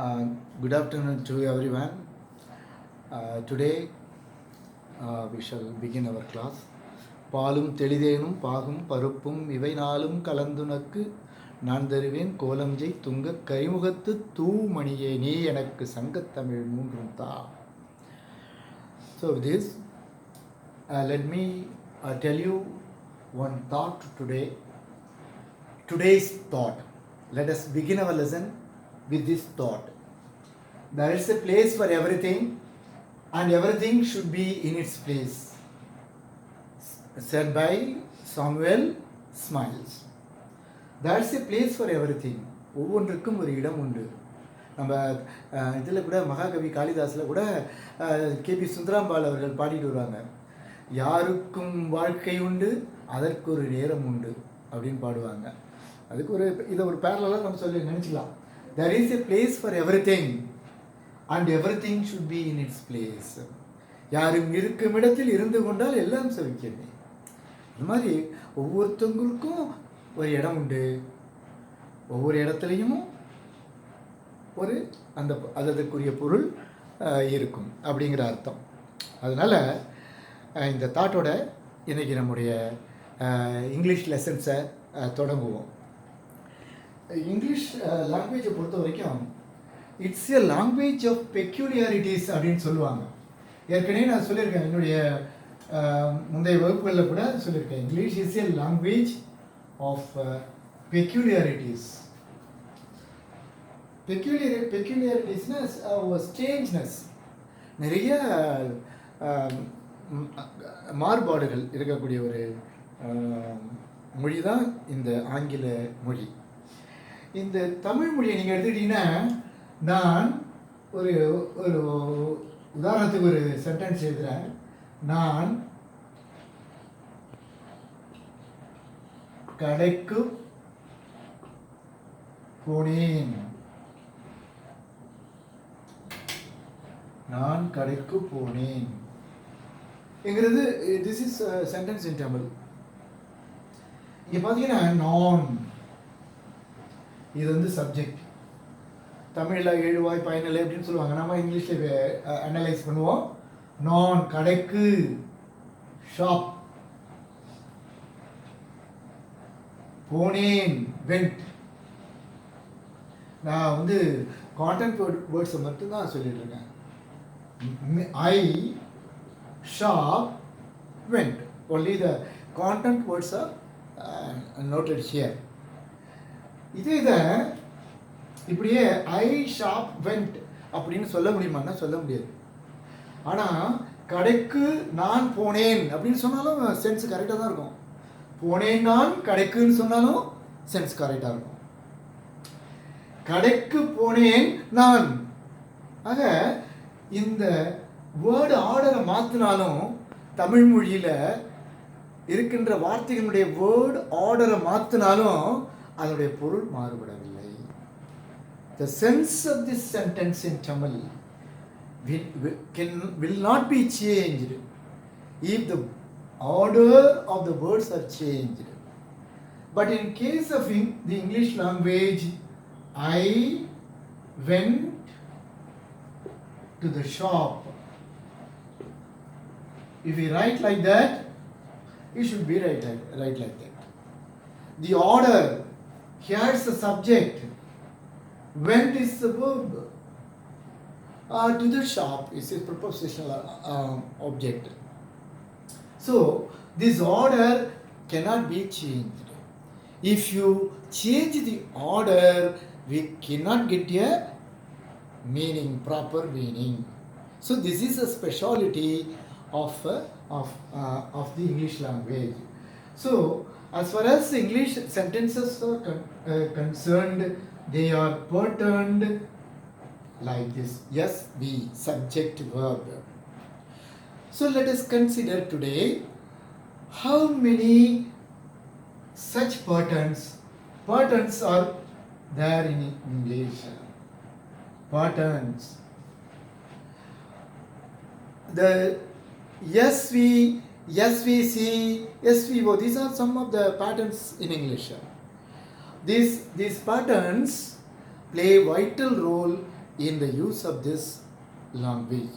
Uh, Good afternoon to everyone. Today we shall begin our class. பாலும் தெளிதேனும் பாகும் பருப்பும் இவை நாளும் கலந்துனக்கு நான் தருவேன் கோலம்ஜெய் துங்க கரிமுகத்து தூமணியே நீ எனக்கு சங்கத்தமிழ் மூன்றும் தா. So with this, let me tell you one thought today. Today's thought. Let us begin our lesson with this thought. There is a place for everything, and everything should be in its place. Said by Samuel Smiles. There is a place for everything. ஒவ்வொன்றுக்கும் ஒரு இடம் உண்டு. நம்ம இதில் கூட மகாகவி காளிதாஸில் கூட KP Sundarambal அவர்கள் பாடிட்டு வருவாங்க. யாருக்கும் வாழ்க்கை உண்டு, அதற்கு ஒரு நேரம் உண்டு அப்படின்னு பாடுவாங்க. அதுக்கு இதை ஒரு பேரலாக நம்ம சொல்லி நினச்சிக்கலாம். There is a place for everything and everything should be in its place. யாரும் இருக்கும் இடத்தில் இருந்து கொண்டால் எல்லாம் செவிக்கிறேன். இந்த மாதிரி ஒவ்வொருத்தவங்களுக்கும் ஒரு இடம் உண்டு. ஒவ்வொரு இடத்துலையும் ஒரு அதற்குரிய பொருள் இருக்கும் அப்படிங்கிற அர்த்தம். அதனால் இந்த தாட்டோட இன்றைக்கி நம்முடைய இங்கிலீஷ் லெசன்ஸை தொடங்குவோம். இங்கிலீஷ் லாங்குவேஜை பொறுத்த வரைக்கும் இட்ஸ் எ லாங்குவேஜ் ஆஃப் பெக்யூலியாரிட்டிஸ் அப்படின்னு சொல்லுவாங்க. ஏற்கனவே நான் சொல்லியிருக்கேன், என்னுடைய முந்தைய வகுப்புகளில் கூட சொல்லியிருக்கேன். English is a language of peculiarities. பெக்யூலியாரிட்டிஸ்னால் ஸ்ட்ரேஞ்ச்னஸ், நிறைய மாறுபாடுகள் இருக்கக்கூடிய ஒரு மொழி தான் இந்த ஆங்கில மொழி. இந்த தமிழ் மொழியை நீங்கள் எடுத்துக்கிட்டிங்கன்னா, நான் ஒரு ஒரு உதாரணத்துக்கு ஒரு சென்டென்ஸ் எழுதுகிறேன். நான் கடைக்கு போனேன். நான் கடைக்கு போனேன் என்கிறது this is sentence in Tamil. இங்கே பார்த்தீங்கன்னா நான், இது வந்து சப்ஜெக்ட். தமிழில் எழுவாய் பயனில்லை அப்படின்னு சொல்லுவாங்க. நம்ம இங்கிலீஷில் அனலைஸ் பண்ணுவோம். நான் கடைக்கு, ஷாப், போனேன், வெண்ட். நான் வந்து கான்டென்ட் வேர்ட்ஸை மட்டும்தான் சொல்லிட்டு இருக்கேன். I, shop, went. Only the content words are noted here. இதை இப்படியே ஐ ஷாப் வெண்ட் அப்படின்னு சொல்ல முடியுமான்னா சொல்ல முடியாது. ஆனால் கடைக்கு நான் போனேன் அப்படின்னு சொன்னாலும் சென்ஸ் கரெக்டாக தான் இருக்கும். போனேன் நான் கடைக்குன்னு சொன்னாலும் சென்ஸ் கரெக்டாக இருக்கும். கடைக்கு போனேன் நான். ஆக இந்த வேர்டு ஆர்டரை மாற்றினாலும் தமிழ் மொழியில் இருக்கின்ற வார்த்தைகளுடைய வேர்டு ஆர்டரை மாற்றினாலும் அதனுடைய பொருள் மாறுபடவில்லை. The sense of this sentence in Tamil will not be changed if the order of the words are changed. But in case of the English language, I went to the shop. If we write like that, it should be right like that. The order, here's the subject, went is the verb, to the shop is a prepositional object. So this order cannot be changed. If you change the order, we cannot get a meaning, proper meaning. So this is a speciality of the English language. So as far as English sentences are concerned, they are patterned like this: yes, be, subject, verb. So let us consider today how many such patterns are there in English. Patterns. The SV, SVC, SVO, these are some of the patterns in English. These patterns play a vital role in the use of this language.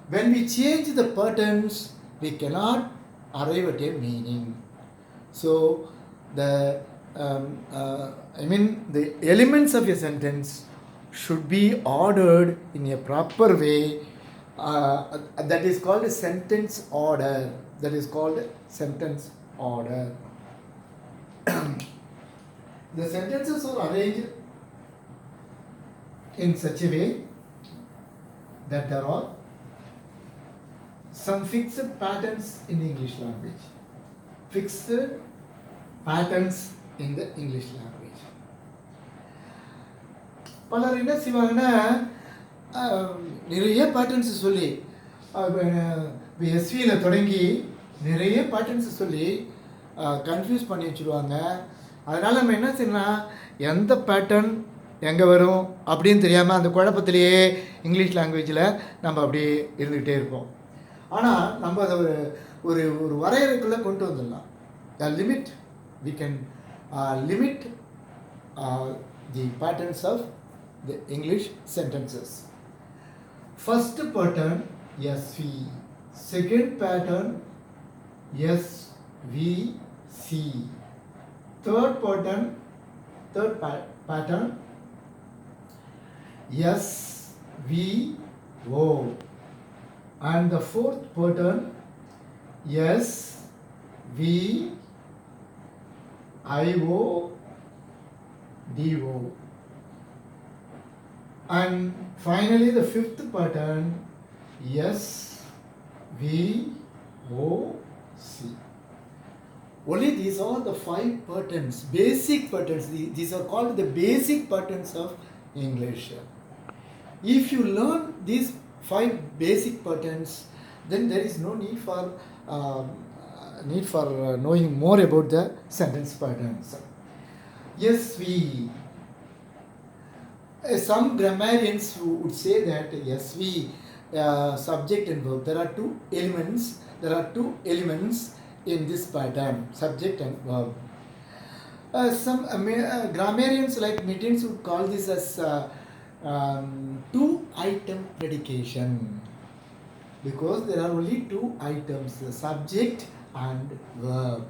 When we change the patterns, we cannot arrive at a meaning. So, the the elements of a sentence should be ordered in a proper way. That is called a sentence order. That is called sentence order. The sentences are arranged in such a way that there are some fixed patterns in the English language. Fixed patterns in the English language. பலர் என்ன செய்வாங்கன்னா நிறைய patterns சொல்லி எஸ்வியில் தொடங்கி நிறைய patterns சொல்லி confuse பண்ணி வச்சுருவாங்க. அதனால் நம்ம என்ன செய்யலாம், எந்த பேட்டர்ன் எங்கே வரும் அப்படின்னு தெரியாமல் அந்த குழப்பத்திலேயே இங்கிலீஷ் லாங்குவேஜில் நம்ம அப்படியே இருந்துக்கிட்டே இருப்போம். ஆனால் நம்ம அதை ஒரு ஒரு வரையறைக்குள்ளே கொண்டு வந்துடலாம். Limit we can limit the patterns of the English sentences. First pattern SV, second pattern SVC, third pattern SVO, and the fourth pattern SVIODO, and finally the fifth pattern SVOC. Only these are the 5 patterns, basic patterns. These are called the basic patterns of English. If you learn these 5 basic patterns, then there is no need for knowing more about the sentence patterns. SV. Some grammarians would say that SV, subject and verb, there are two elements in this pattern, subject and verb. Some grammarians like Mittens would call this as 2-item predication, because there are only 2 items, the subject and verb.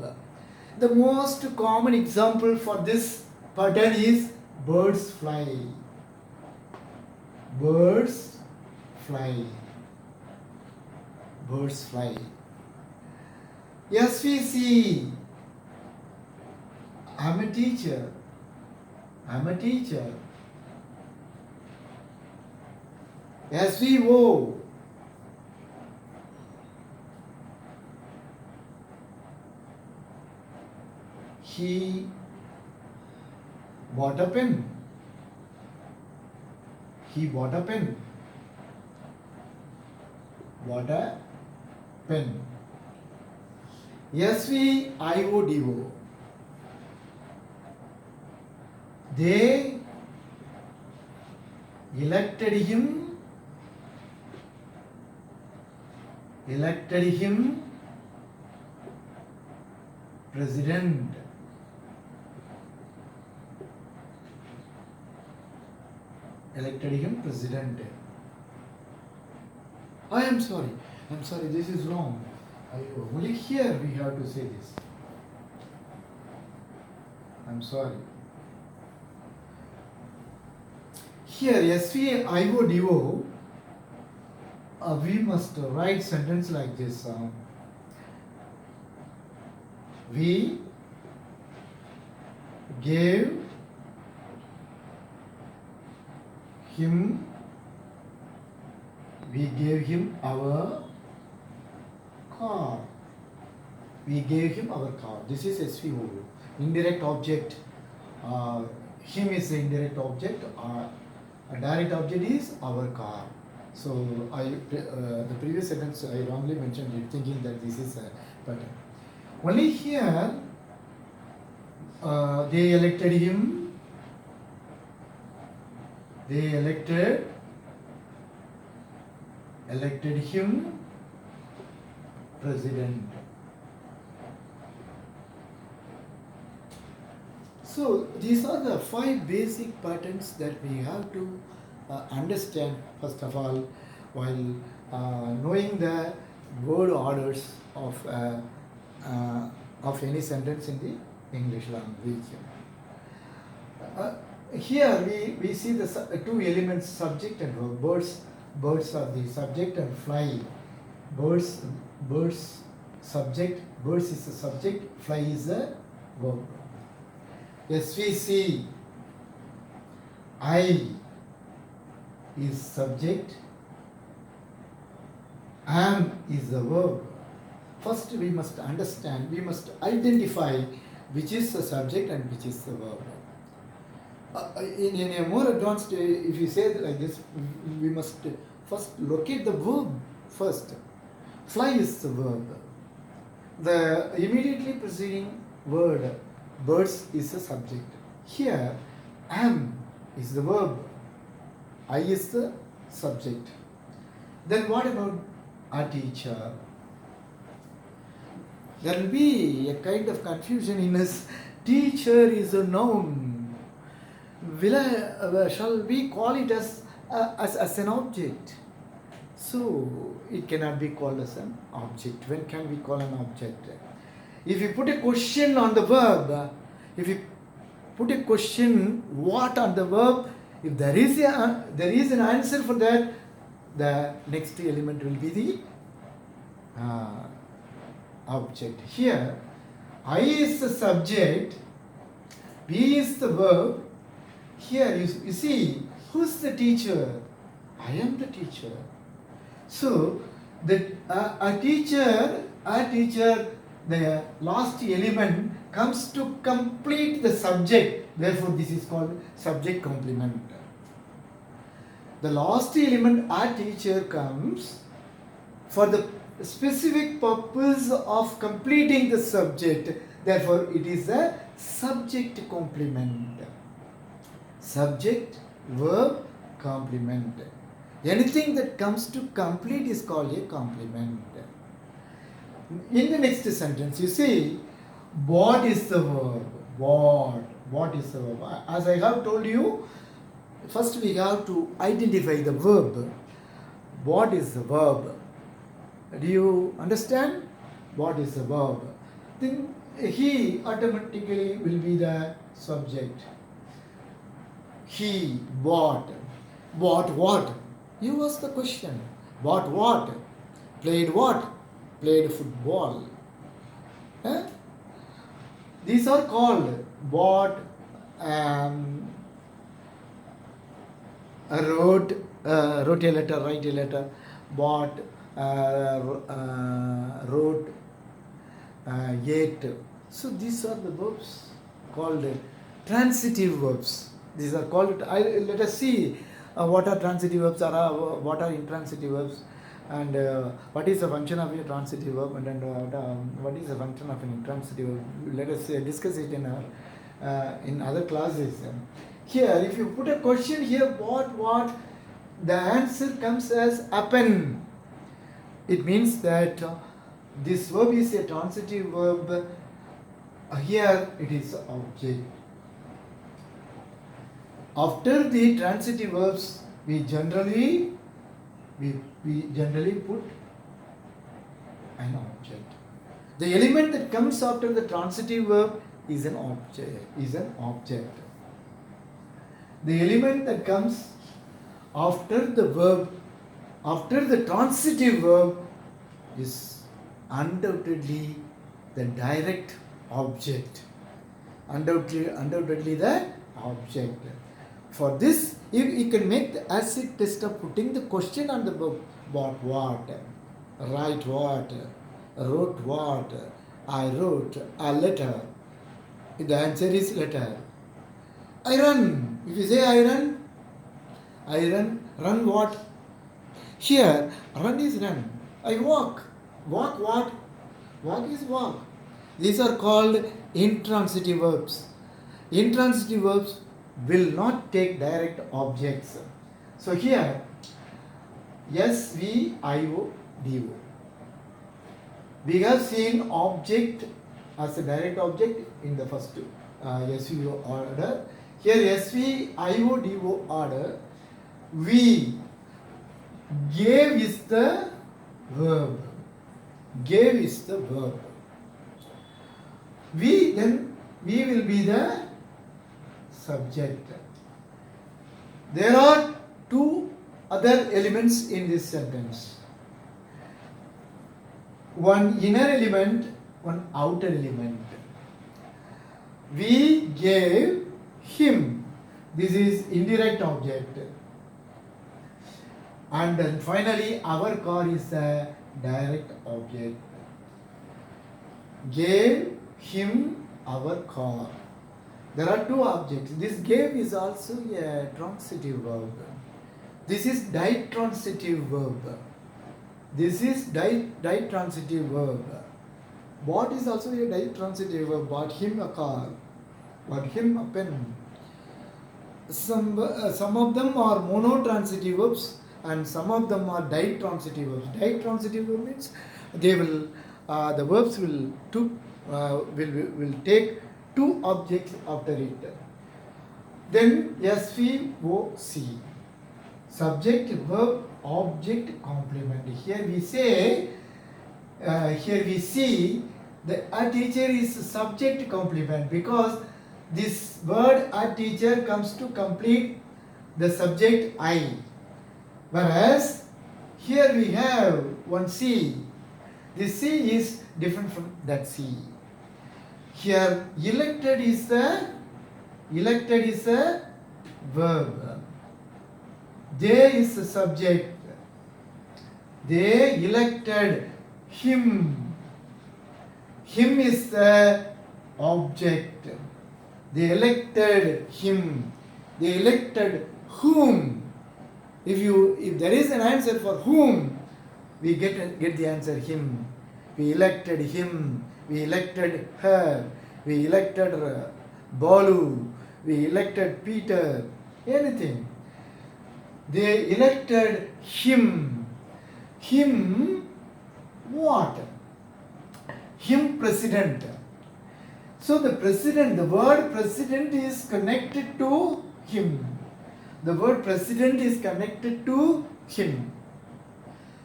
The most common example for this pattern is birds fly. Birds fly. Birds fly. SVC. I'm a teacher. I'm a teacher. SVO. He bought a pen. He bought a pen. Bought a pen. SVIODO. They elected him president. Elected him president. I am sorry, this is wrong. Only here we have to say this. I'm sorry. Here SVIODO, we must write sentence like this. We gave him our car. We gave him our car. This is SVO. Indirect object. Him is the indirect object. A direct object is our car. So the previous sentence I wrongly mentioned it, thinking that this is a pattern. Only here they elected him. They elected him president. So these are the 5 basic patterns that we have to understand first of all while knowing the word orders uh, of any sentence in the English language. Uh, Here we see the two elements, subject and verb. Birds are the subject and fly. Birds subject, birds is the subject, fly is the verb. SVC, I is subject, am is the verb. First we must understand, we must identify which is the subject and which is the verb. In a more advanced, if you say it like this, we must first locate the verb first. Fly is the verb. The immediately preceding word, birds, is the subject. Here, am is the verb. I is the subject. Then what about a teacher? There will be a kind of confusion in this. Teacher is a noun. Shall we call it as an object? So it cannot be called as an object. When can we call an object? If you put a question on the verb, if you put a question what on the verb, if there is an answer for that, the next element will be the object. Here, I is the subject, be is the verb. Here you see, who's the teacher? I am the teacher. So a teacher, the last element comes to complete the subject. Therefore, this is called subject complement. The last element, a teacher, comes for the specific purpose of completing the subject. Therefore, it is a subject complement. Subject, verb, complement. Anything that comes to complete is called a complement. In the next sentence, you see, what is the verb? What is the verb? As I have told you, first we have to identify the verb. What is the verb? Do you understand? What is the verb? Then he automatically will be the subject. He bought. Bought what? You ask the question. Bought what? Played what? Played football. Eh? These are called bought, wrote a letter, write a letter, bought, wrote, ate. So these are the verbs called transitive verbs. These are called, let us see what are transitive verbs, what are intransitive verbs, and what is the function of a transitive verb, and what is the function of an intransitive verb. Let us discuss it in other classes. Here, if you put a question here, what, the answer comes as happen. It means that this verb is a transitive verb. Here it is object. After the transitive verbs, we generally put an object. The element that comes after the transitive verb is an object. The element that comes after the verb, after the transitive verb, is undoubtedly the direct object. Undoubtedly the object. For this, you can make the acid test of putting the question on the verb. Bought what? Write what? Wrote what? I wrote a letter. The answer is letter. I run. If you say I run what? Here, run is run. I walk. Walk what? Walk is walk. These are called intransitive verbs. Intransitive verbs will not take direct objects. So here, SVIO-DO. We have seen object as a direct object in the first SVO order. Here SVIO-DO order, we. Gave is the verb. Gave is the verb. We, then we will be the subject. There are two other elements in this sentence. One inner element, one outer element. We gave him. This is indirect object. And then finally our car is a direct object. Gave him our car. There are two objects. This gave is also a transitive verb. This is ditransitive verb. This is ditransitive verb. Bought is also a ditransitive verb. Bought him a car. Bought him a pen. Some of them are monotransitive verbs and some of them are ditransitive verbs. Ditransitive verb means they will the verbs will take two objects after it. Then SVOC, subject verb object complement. Here we say here we see the a teacher is subject complement because this word a teacher comes to complete the subject I. Whereas here we have one C. This C is different from that C. Here elected is a verb. They is the subject. They elected him. Him is the object. They elected him. They elected whom. If there is an answer for whom, we get the answer him. We elected him. We elected her. We elected Balu. We elected Peter. Anything. They elected him. Him what? Him president. So the president, the word president is connected to him. The word president is connected to him.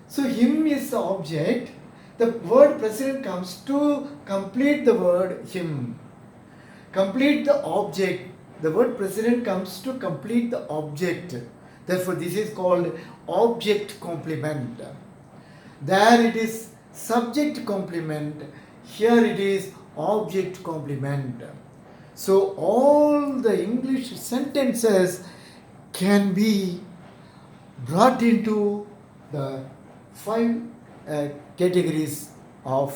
So him is the object. The word president comes to complete the word him. Complete the object. The word president comes to complete the object. Therefore this is called object complement. There it is subject complement. Here it is object complement. So all the English sentences can be brought into the five categories of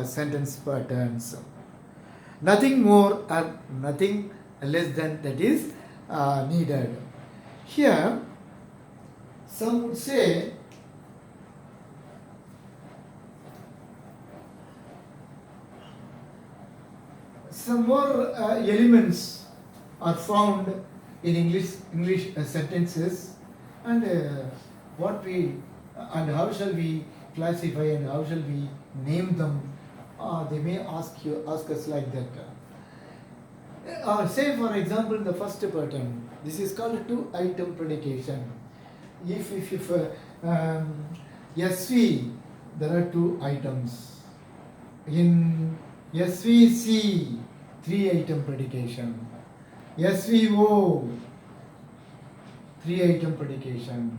sentence patterns. Nothing more or nothing less than that is needed. Here, some would say some more elements are found in English sentences, and and how shall we classify and how shall we name them? They may ask us like that. Say for example the first pattern. This is called two-item predication. If SV, there are two items. In SVC, three-item predication. SVO, three-item predication.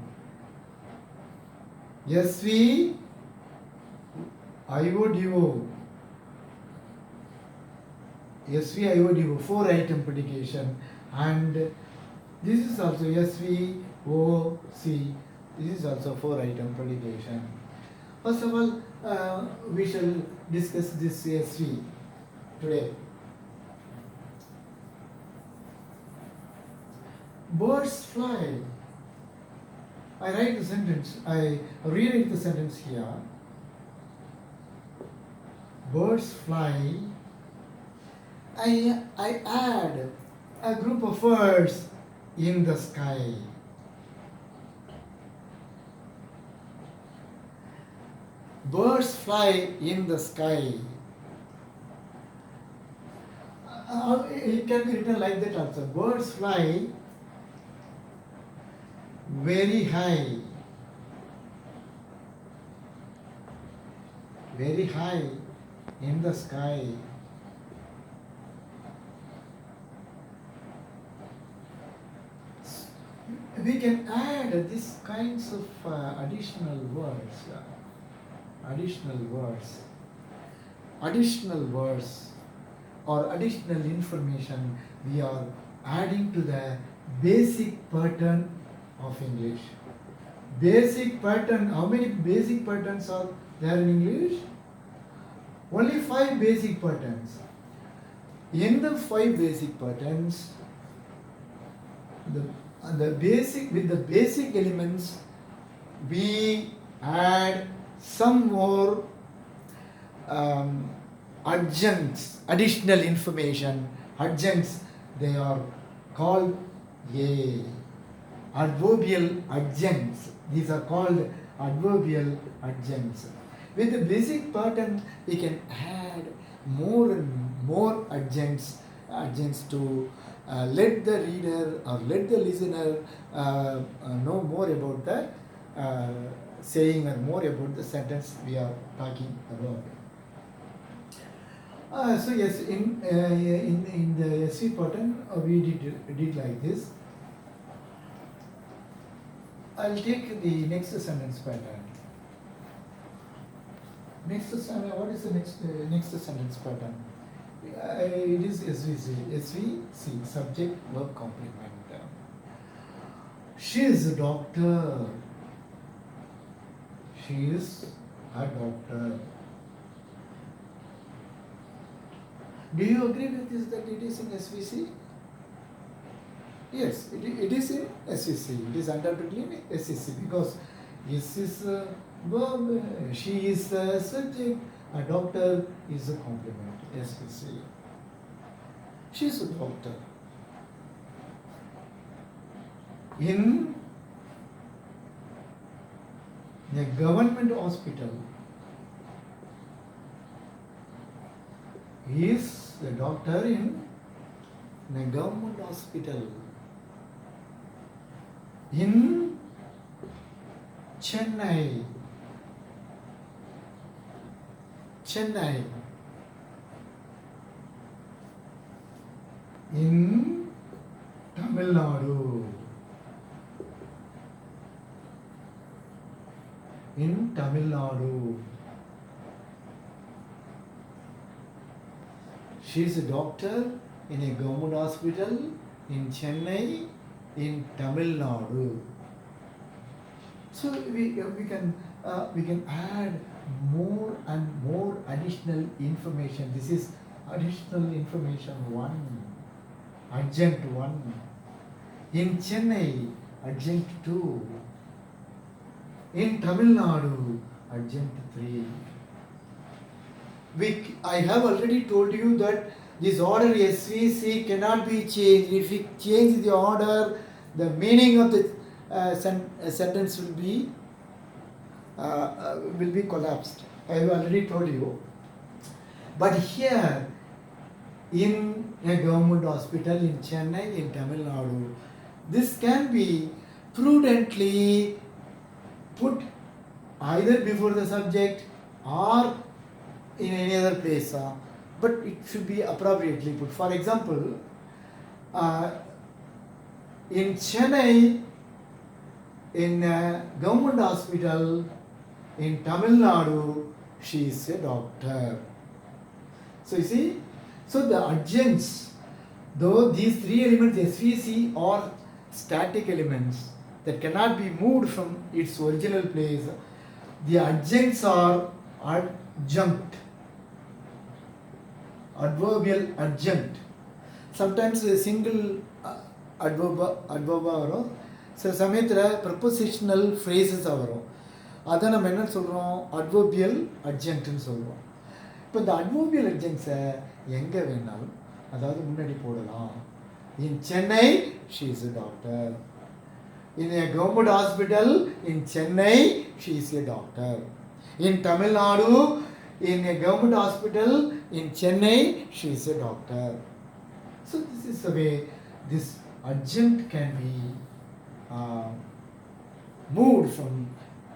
SV, IODO, SVIODO, four-item predication. And this is also SVOC, this is also four-item predication. First of all, we shall discuss this SV today. Birds fly. I write the sentence, I rewrite the sentence here. Birds fly. I add a group of birds in the sky. Birds fly in the sky. It can be written like that also. Birds fly very high, very high in the sky. We can add these kinds of additional words, or additional information we are adding to the basic pattern of English. Basic pattern, how many basic patterns are there in English? Only 5 basic patterns. In the 5 basic patterns, with the basic elements, we add some more adjuncts, additional information. Adjuncts, they are called adverbial adjuncts. These are called adverbial adjuncts. With the basic pattern, we can add more and more adjuncts to let the reader or let the listener know more about the saying or more about the sentence we are talking about. So yes, in the SV pattern, we did like this. I'll take the next sentence pattern. What is the next sentence pattern? It is SVC, subject verb complement. She is a doctor. She is a doctor. Do you agree with this, that it is in SVC? Yes, it is in SVC. It is undoubtedly in SVC because this is a verb, she is the subject, a doctor is a complement. SVC. She is a doctor. In a government hospital, he is the doctor in a government hospital. In Chennai, in Tamil Nadu, she is a doctor in a government hospital in Chennai, in Tamil Nadu. So we can add more and more additional information. This is additional information 1, adjunct 1. In Chennai, adjunct 2. In Tamil Nadu, adjunct 3. I have already told you that this order SVC cannot be changed. If we change the order, the meaning of the sentence will be collapsed. I have already told you. But here, in a government hospital in Chennai, in Tamil Nadu, this can be prudently put either before the subject or in any other place, but it should be appropriately put. For example, in Chennai, in a government hospital in Tamil Nadu, she is a doctor. So you see, so the adjuncts, though these 3 elements SVC are static elements that cannot be moved from its original place, the adjuncts are adjunct, adverbial adjunct. Sometimes a single adverb வரும், சில சமயத்தில் prepositional phrases வரும். அதை நம்ம என்ன சொல்கிறோம்? adverbial adjunctன்னு சொல்கிறோம். இப்போ இந்த adverbial adjuncts-ஐ எங்கே வேணாலும், அதாவது முன்னாடி போடலாம். In Chennai, she is a doctor. In a government hospital in Chennai, she is a doctor. In Tamil Nadu, in a government hospital in Chennai, she is a doctor. So this is the way this adjunct can be moved from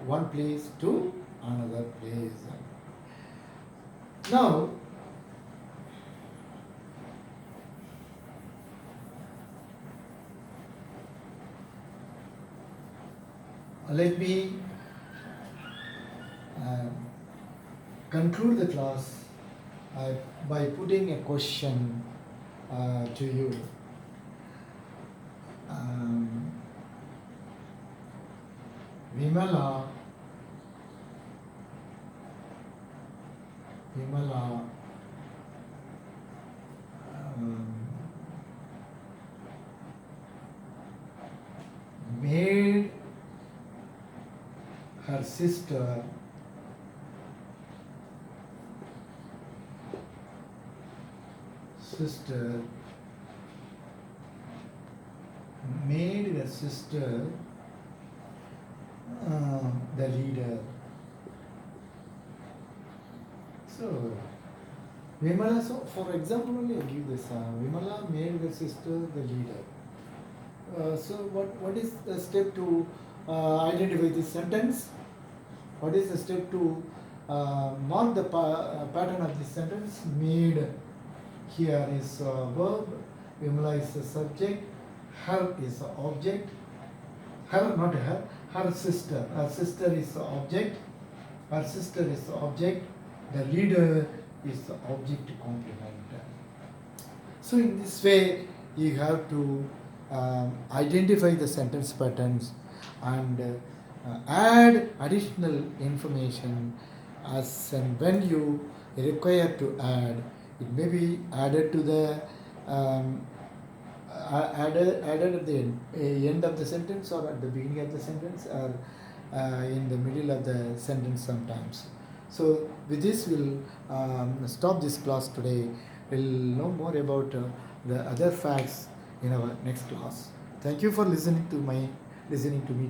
one place to another place. Now, let me conclude the class by putting a question to you. Vimala made her sister made her sister the leader. So Vimala, so for example only I give this, Vimala made her sister the leader. So what is the step to identify this sentence? What is the step to mark the pattern of this sentence? Made here is verb, Vimala is the subject, her is the object, her not her, her sister is the object, the leader is the object complement. So in this way you have to identify the sentence patterns and add additional information as and when you require to add. It may be added to the added at the end of the sentence, or at the beginning of the sentence, or in the middle of the sentence sometimes. So with this we'll stop this class today. We'll know more about the other facts in our next class. Thank you for listening to me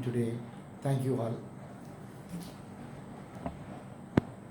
today. Thank you all.